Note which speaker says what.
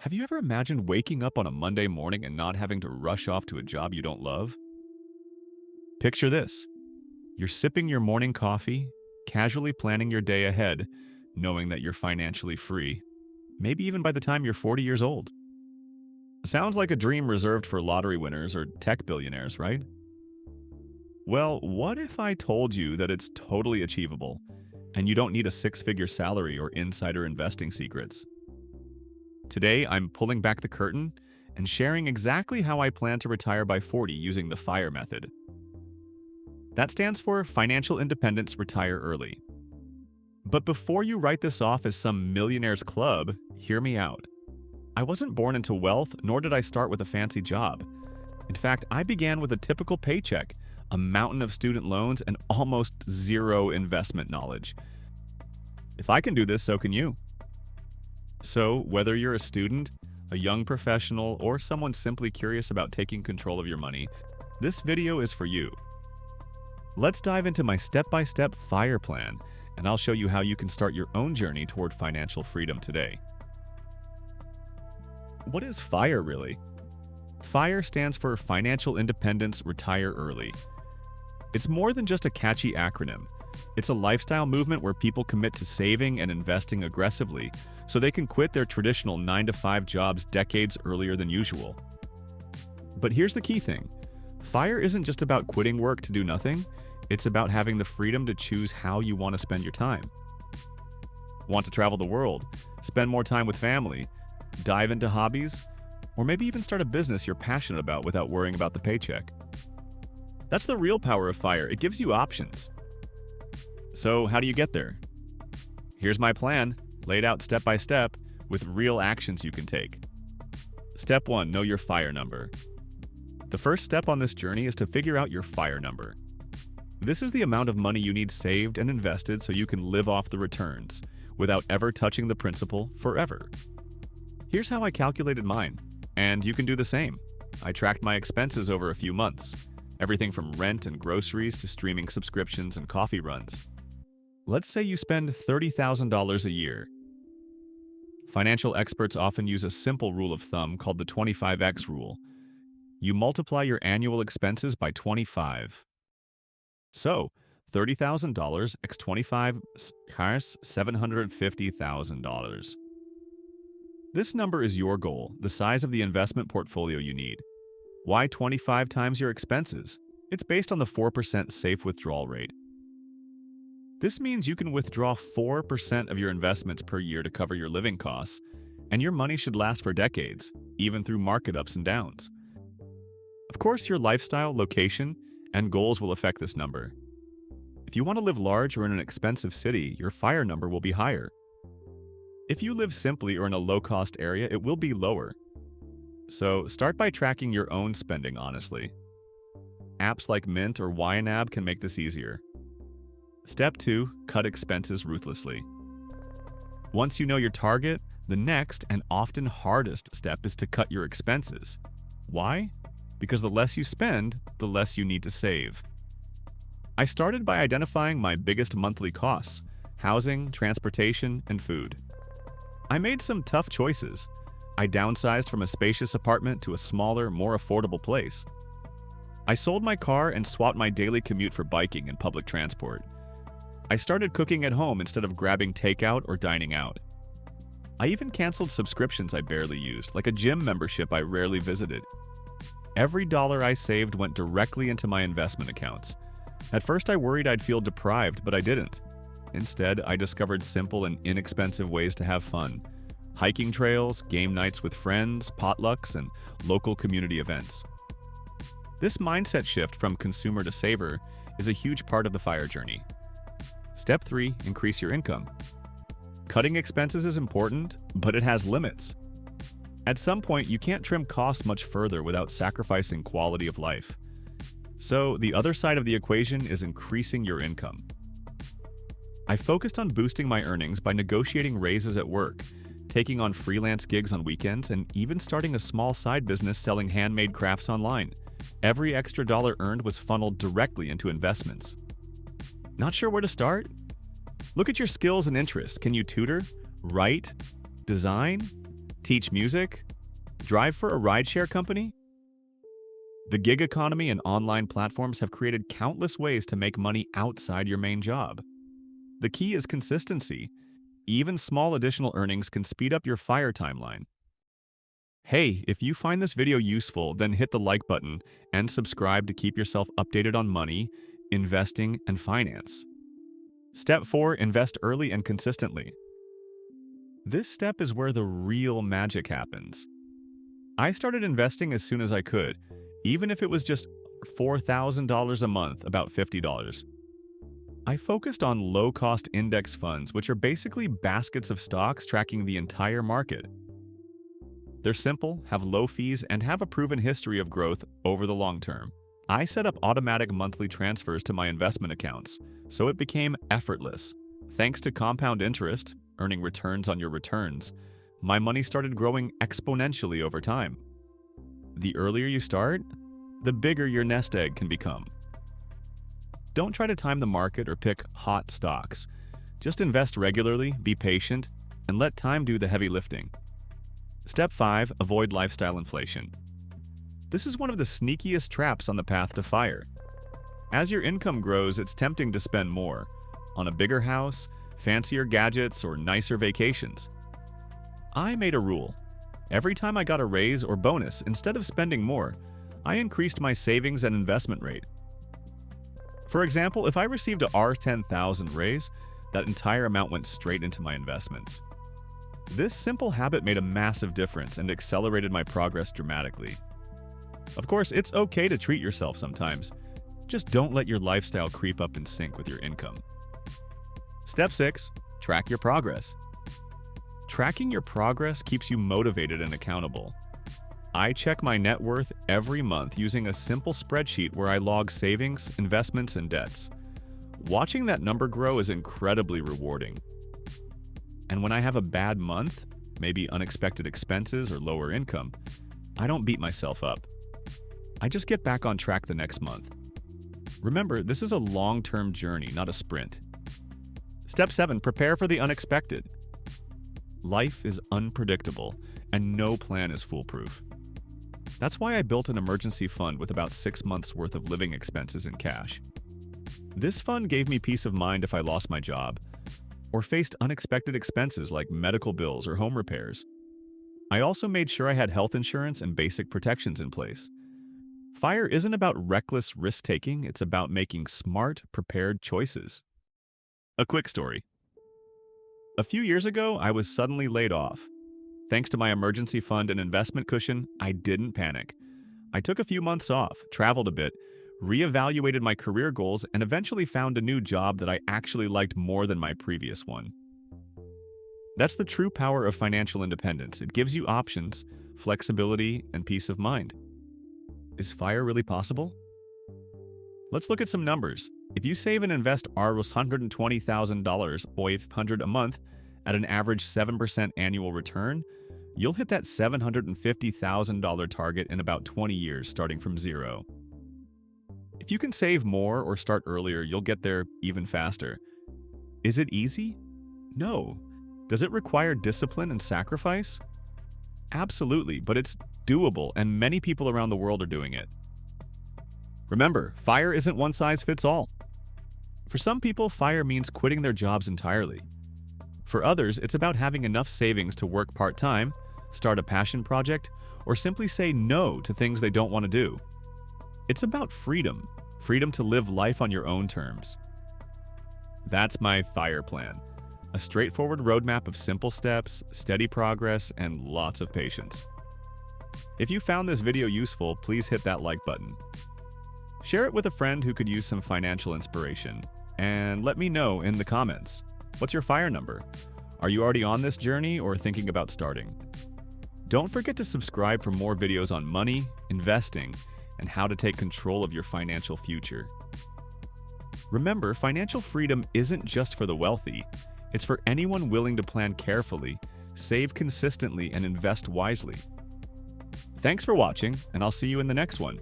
Speaker 1: Have you ever imagined waking up on a Monday morning and not having to rush off to a job you don't love? Picture this. You're sipping your morning coffee, casually planning your day ahead, knowing that you're financially free, maybe even by the time you're 40 years old. Sounds like a dream reserved for lottery winners or tech billionaires, right? Well, what if I told you that it's totally achievable and you don't need a six-figure salary or insider investing secrets? Today, I'm pulling back the curtain and sharing exactly how I plan to retire by 40 using the FIRE method. That stands for Financial Independence Retire Early. But before you write this off as some millionaire's club, hear me out. I wasn't born into wealth, nor did I start with a fancy job. In fact, I began with a typical paycheck, a mountain of student loans, and almost zero investment knowledge. If I can do this, so can you. So, whether you're a student, a young professional, or someone simply curious about taking control of your money, this video is for you. Let's dive into my step-by-step FIRE plan, and I'll show you how you can start your own journey toward financial freedom today. What is FIRE really? FIRE stands for Financial Independence Retire Early. It's more than just a catchy acronym. It's a lifestyle movement where people commit to saving and investing aggressively so they can quit their traditional 9-to-5 jobs decades earlier than usual. But here's the key thing. FIRE isn't just about quitting work to do nothing. It's about having the freedom to choose how you want to spend your time. Want to travel the world, spend more time with family, dive into hobbies, or maybe even start a business you're passionate about without worrying about the paycheck? That's the real power of FIRE. It gives you options. So how do you get there? Here's my plan, laid out step by step, with real actions you can take. Step 1, know your FIRE number. The first step on this journey is to figure out your FIRE number. This is the amount of money you need saved and invested so you can live off the returns, without ever touching the principal forever. Here's how I calculated mine, and you can do the same. I tracked my expenses over a few months, everything from rent and groceries to streaming subscriptions and coffee runs. Let's say you spend $30,000 a year. Financial experts often use a simple rule of thumb called the 25x rule. You multiply your annual expenses by 25. So, $30,000 x 25 is $750,000. This number is your goal, the size of the investment portfolio you need. Why 25 times your expenses? It's based on the 4% safe withdrawal rate. This means you can withdraw 4% of your investments per year to cover your living costs, and your money should last for decades, even through market ups and downs. Of course, your lifestyle, location, and goals will affect this number. If you want to live large or in an expensive city, your FIRE number will be higher. If you live simply or in a low-cost area, it will be lower. So start by tracking your own spending honestly. Apps like Mint or YNAB can make this easier. Step 2, cut expenses ruthlessly. Once you know your target, the next and often hardest step is to cut your expenses. Why? Because the less you spend, the less you need to save. I started by identifying my biggest monthly costs: housing, transportation, and food. I made some tough choices. I downsized from a spacious apartment to a smaller, more affordable place. I sold my car and swapped my daily commute for biking and public transport. I started cooking at home instead of grabbing takeout or dining out. I even canceled subscriptions I barely used, like a gym membership I rarely visited. Every dollar I saved went directly into my investment accounts. At first I worried I'd feel deprived, but I didn't. Instead, I discovered simple and inexpensive ways to have fun. Hiking trails, game nights with friends, potlucks, and local community events. This mindset shift from consumer to saver is a huge part of the FIRE journey. Step 3, increase your income. Cutting expenses is important, but it has limits. At some point, you can't trim costs much further without sacrificing quality of life. So, the other side of the equation is increasing your income. I focused on boosting my earnings by negotiating raises at work, taking on freelance gigs on weekends, and even starting a small side business selling handmade crafts online. Every extra dollar earned was funneled directly into investments. Not sure where to start? Look at your skills and interests. Can you tutor, write, design, Teach music? Drive for a rideshare company? The gig economy and online platforms have created countless ways to make money outside your main job. The key is consistency. Even small additional earnings can speed up your FIRE timeline. Hey, if you find this video useful, then hit the like button and subscribe to keep yourself updated on money, investing, and finance. Step 4. Invest early and consistently. This step is where the real magic happens. I started investing as soon as I could, even if it was just $4,000 a month, about $50. I focused on low-cost index funds, which are basically baskets of stocks tracking the entire market. They're simple, have low fees, and have a proven history of growth over the long term. I set up automatic monthly transfers to my investment accounts, so it became effortless. Thanks to compound interest, earning returns on your returns, my money started growing exponentially over time. The earlier you start, the bigger your nest egg can become. Don't try to time the market or pick hot stocks. Just invest regularly, be patient, and let time do the heavy lifting. Step 5. Avoid lifestyle inflation. This is one of the sneakiest traps on the path to FIRE. As your income grows, it's tempting to spend more on a bigger house, fancier gadgets, or nicer vacations. I made a rule. Every time I got a raise or bonus, instead of spending more, I increased my savings and investment rate. For example, if I received a R10,000 raise, that entire amount went straight into my investments. This simple habit made a massive difference and accelerated my progress dramatically. Of course, it's okay to treat yourself sometimes. Just don't let your lifestyle creep up in sync with your income. Step 6. Track your progress. Tracking your progress keeps you motivated and accountable. I check my net worth every month using a simple spreadsheet where I log savings, investments, and debts. Watching that number grow is incredibly rewarding. And when I have a bad month, maybe unexpected expenses or lower income, I don't beat myself up. I just get back on track the next month. Remember, this is a long-term journey, not a sprint. Step 7. Prepare for the unexpected. Life is unpredictable, and no plan is foolproof. That's why I built an emergency fund with about 6 months' worth of living expenses in cash. This fund gave me peace of mind if I lost my job, or faced unexpected expenses like medical bills or home repairs. I also made sure I had health insurance and basic protections in place. FIRE isn't about reckless risk-taking, it's about making smart, prepared choices. A quick story. A few years ago, I was suddenly laid off. Thanks to my emergency fund and investment cushion, I didn't panic. I took a few months off, traveled a bit, reevaluated my career goals, and eventually found a new job that I actually liked more than my previous one. That's the true power of financial independence. It gives you options, flexibility, and peace of mind. Is FIRE really possible? Let's look at some numbers. If you save and invest $120,000 or $500 a month at an average 7% annual return, you'll hit that $750,000 target in about 20 years, starting from zero. If you can save more or start earlier, you'll get there even faster. Is it easy? No. Does it require discipline and sacrifice? Absolutely, but it's doable, and many people around the world are doing it. Remember, FIRE isn't one size fits all. For some people, FIRE means quitting their jobs entirely. For others, it's about having enough savings to work part-time, start a passion project, or simply say no to things they don't want to do. It's about freedom to live life on your own terms. That's my FIRE plan. A straightforward roadmap of simple steps, steady progress, and lots of patience. If you found this video useful, please hit that like button. Share it with a friend who could use some financial inspiration. And let me know in the comments, what's your FIRE number? Are you already on this journey or thinking about starting? Don't forget to subscribe for more videos on money, investing, and how to take control of your financial future. Remember, financial freedom isn't just for the wealthy. It's for anyone willing to plan carefully, save consistently, and invest wisely. Thanks for watching, and I'll see you in the next one.